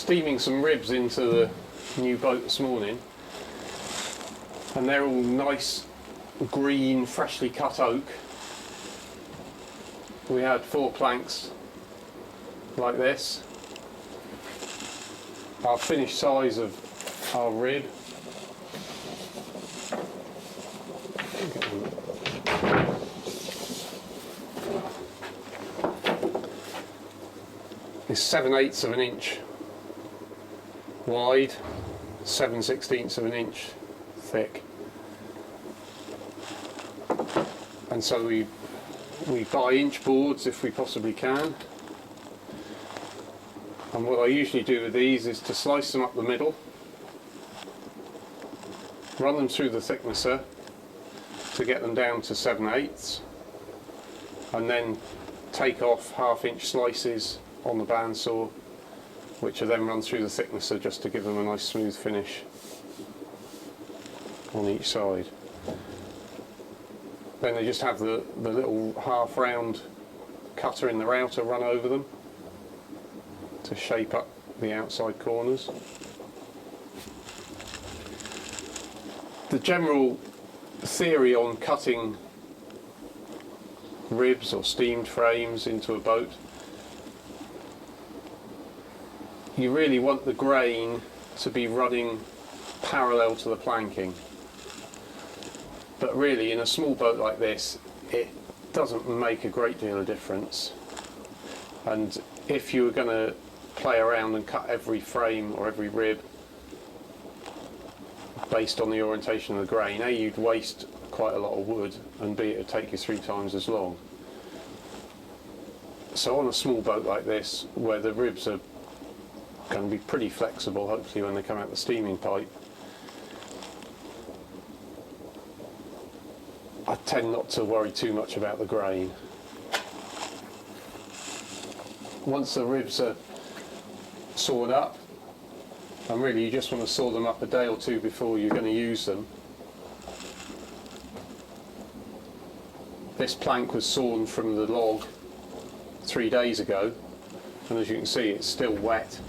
steaming some ribs into the new boat this morning, and they're all nice green freshly cut oak. We had 4 planks like this. Our finished size of our rib is 7/8 of an inch wide, 7/16 of an inch thick, and so we buy inch boards if we possibly can. And what I usually do with these is to slice them up the middle, run them through the thicknesser to get them down to 7/8, and then take off 1/2 inch slices on the bandsaw, which are then run through the thicknesser just to give them a nice smooth finish on each side. Then they just have the little half round cutter in the router run over them to shape up the outside corners. The general theory on cutting ribs or steamed frames into a boat, you really want the grain to be running parallel to the planking. But really, in a small boat like this, it doesn't make a great deal of difference. And if you were going to play around and cut every frame or every rib based on the orientation of the grain, A, you'd waste quite a lot of wood, and B, it would take you 3 times as long. So on a small boat like this, where the ribs are going to be pretty flexible, hopefully when they come out the steaming pipe, I tend not to worry too much about the grain. Once the ribs are sawed up, and really you just want to saw them up a day or 2 before you're going to use them. This plank was sawn from the log 3 days ago, and as you can see, it's still wet,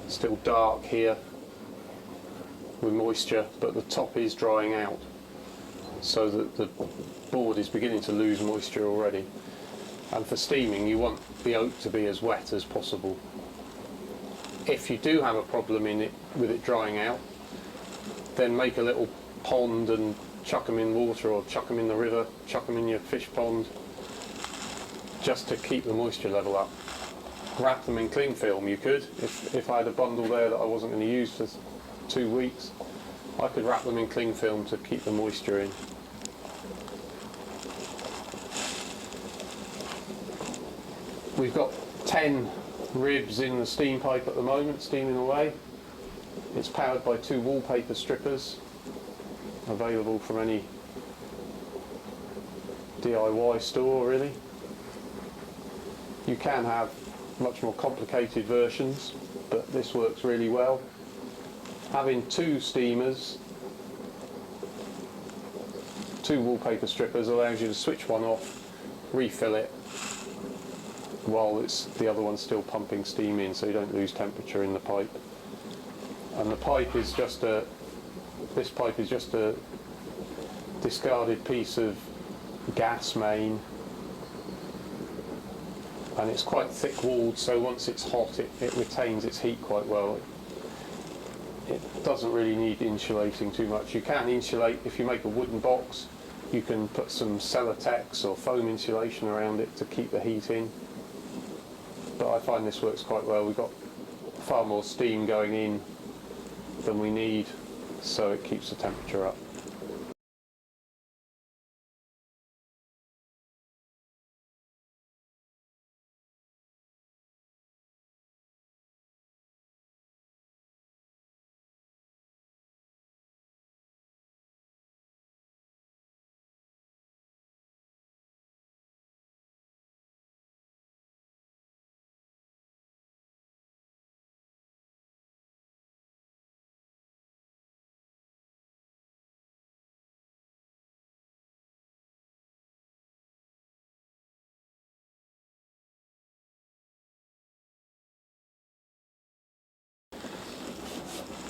still dark here with moisture, but the top is drying out, so that the board is beginning to lose moisture already. And for steaming, you want the oak to be as wet as possible. If you do have a problem with it drying out, then make a little pond and chuck them in water, or chuck them in the river, chuck them in your fish pond, just to keep the moisture level up. Wrap them in cling film, you could. If I had a bundle there that I wasn't going to use for 2 weeks, I could wrap them in cling film to keep the moisture in. We've got 10 ribs in the steam pipe at the moment, steaming away. It's powered by 2 wallpaper strippers, available from any DIY store really. You can have much more complicated versions, but this works really well. Having 2 steamers, 2 wallpaper strippers, allows you to switch one off, refill it, while the other one's still pumping steam in, so you don't lose temperature in the pipe. And the pipe is just this pipe is just a discarded piece of gas main, and it's quite thick walled, so once it's hot it retains its heat quite well. It doesn't really need insulating too much. You can insulate if you make a wooden box. You can put some Celotex or foam insulation around it to keep the heat in. But I find this works quite well. We've got far more steam going in than we need, so it keeps the temperature up.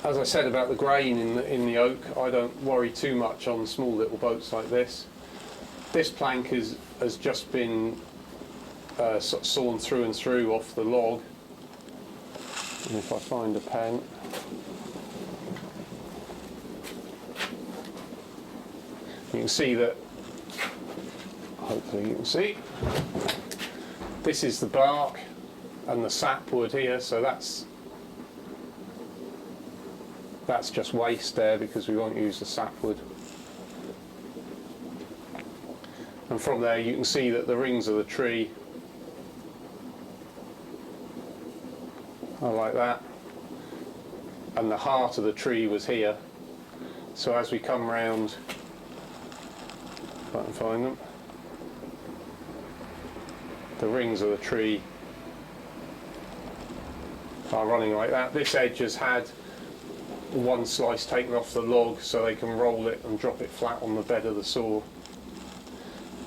As I said about the grain in the oak, I don't worry too much on small little boats like this. This plank has just been sort of sawn through and through off the log. And if I find a pen, you can see that, hopefully you can see, this is the bark and the sapwood here, so that's just waste there because we won't use the sapwood. And from there you can see that the rings of the tree are like that, and the heart of the tree was here. So as we come round, if I can find them, the rings of the tree are running like that. This edge has had one slice taken off the log so they can roll it and drop it flat on the bed of the saw,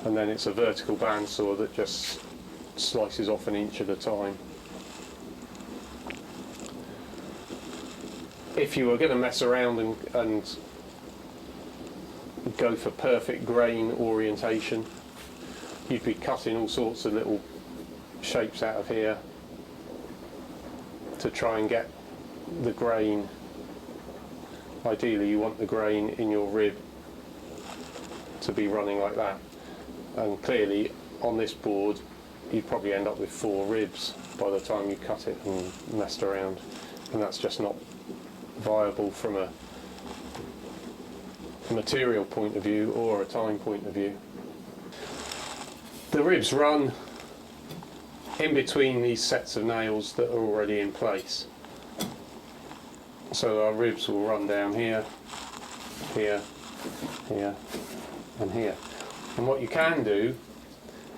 and then it's a vertical bandsaw that just slices off an inch at a time. If you were going to mess around and go for perfect grain orientation, you'd be cutting all sorts of little shapes out of here to try and get the grain. Ideally you want the grain in your rib to be running like that, and clearly on this board you'd probably end up with 4 ribs by the time you cut it and messed around, and that's just not viable from a material point of view or a time point of view. The ribs run in between these sets of nails that are already in place. So our ribs will run down here, here, here and here. And what you can do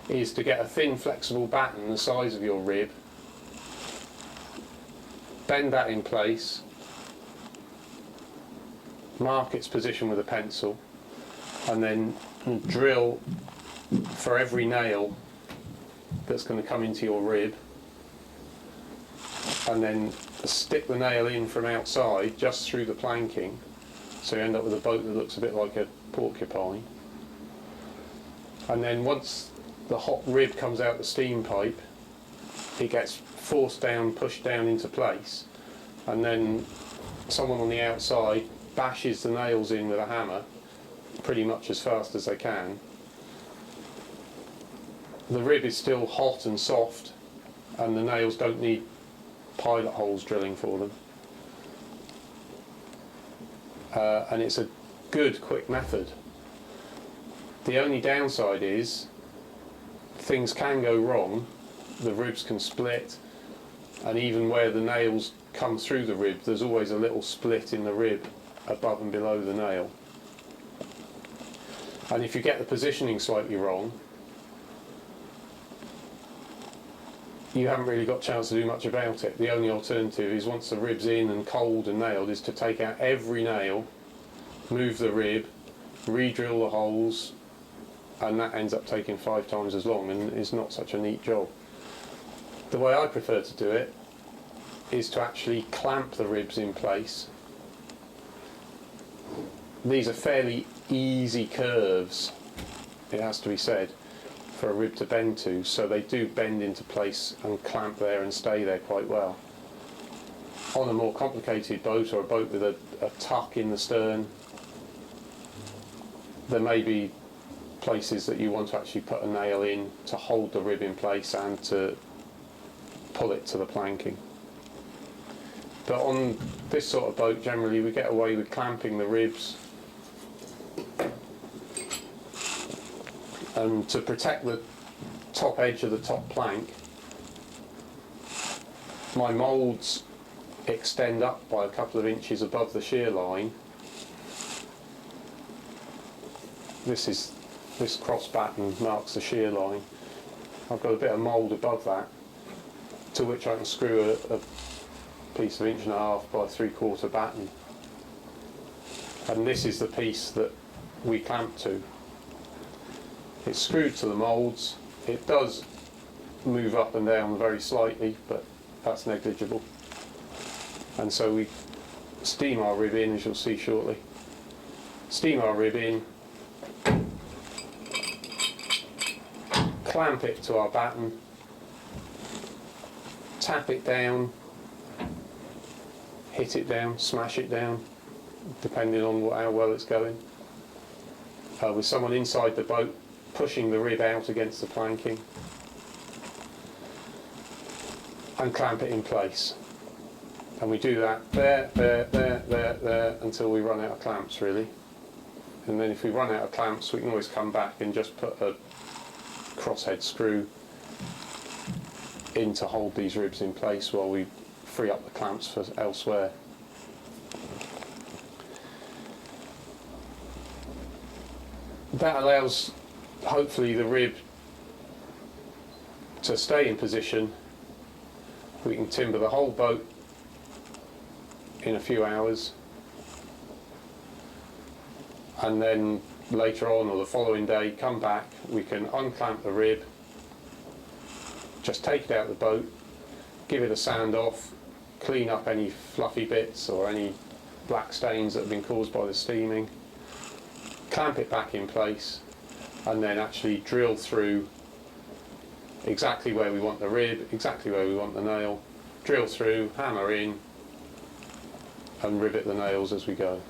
is to get a thin flexible batten the size of your rib, bend that in place, mark its position with a pencil, and then drill for every nail that's going to come into your rib, and then stick the nail in from outside just through the planking, so you end up with a boat that looks a bit like a porcupine. And then once the hot rib comes out the steam pipe, it gets forced down, pushed down into place, and then someone on the outside bashes the nails in with a hammer pretty much as fast as they can. The rib is still hot and soft, and the nails don't need pilot holes drilling for them. And it's a good quick method. The only downside is things can go wrong, the ribs can split, and even where the nails come through the rib there's always a little split in the rib above and below the nail. And if you get the positioning slightly wrong, you haven't really got a chance to do much about it. The only alternative is, once the rib's in and cold and nailed, is to take out every nail, move the rib, re-drill the holes, and that ends up taking 5 times as long and is not such a neat job. The way I prefer to do it is to actually clamp the ribs in place. These are fairly easy curves, it has to be said, for a rib to bend to, so they do bend into place and clamp there and stay there quite well. On a more complicated boat, or a boat with a tuck in the stern, there may be places that you want to actually put a nail in to hold the rib in place and to pull it to the planking. But on this sort of boat, generally we get away with clamping the ribs. And to protect the top edge of the top plank, my moulds extend up by a couple of inches above the shear line. This cross batten marks the shear line. I've got a bit of mould above that, to which I can screw a piece of 1.5 by 3/4 batten. And this is the piece that we clamp to. It's screwed to the moulds. It does move up and down very slightly, but that's negligible. And so we steam our rib in, as you'll see shortly. Steam our rib in, clamp it to our batten, tap it down, hit it down, smash it down, depending on how well it's going. With someone inside the boat pushing the rib out against the planking, and clamp it in place. And we do that there until we run out of clamps, really. And then if we run out of clamps, we can always come back and just put a crosshead screw in to hold these ribs in place while we free up the clamps for elsewhere. That allows, hopefully, the rib to stay in position. We can timber the whole boat in a few hours, and then later on or the following day come back, we can unclamp the rib, just take it out of the boat, give it a sand off, clean up any fluffy bits or any black stains that have been caused by the steaming, clamp it back in place, and then actually drill through exactly where we want the rib, exactly where we want the nail, drill through, hammer in, and rivet the nails as we go.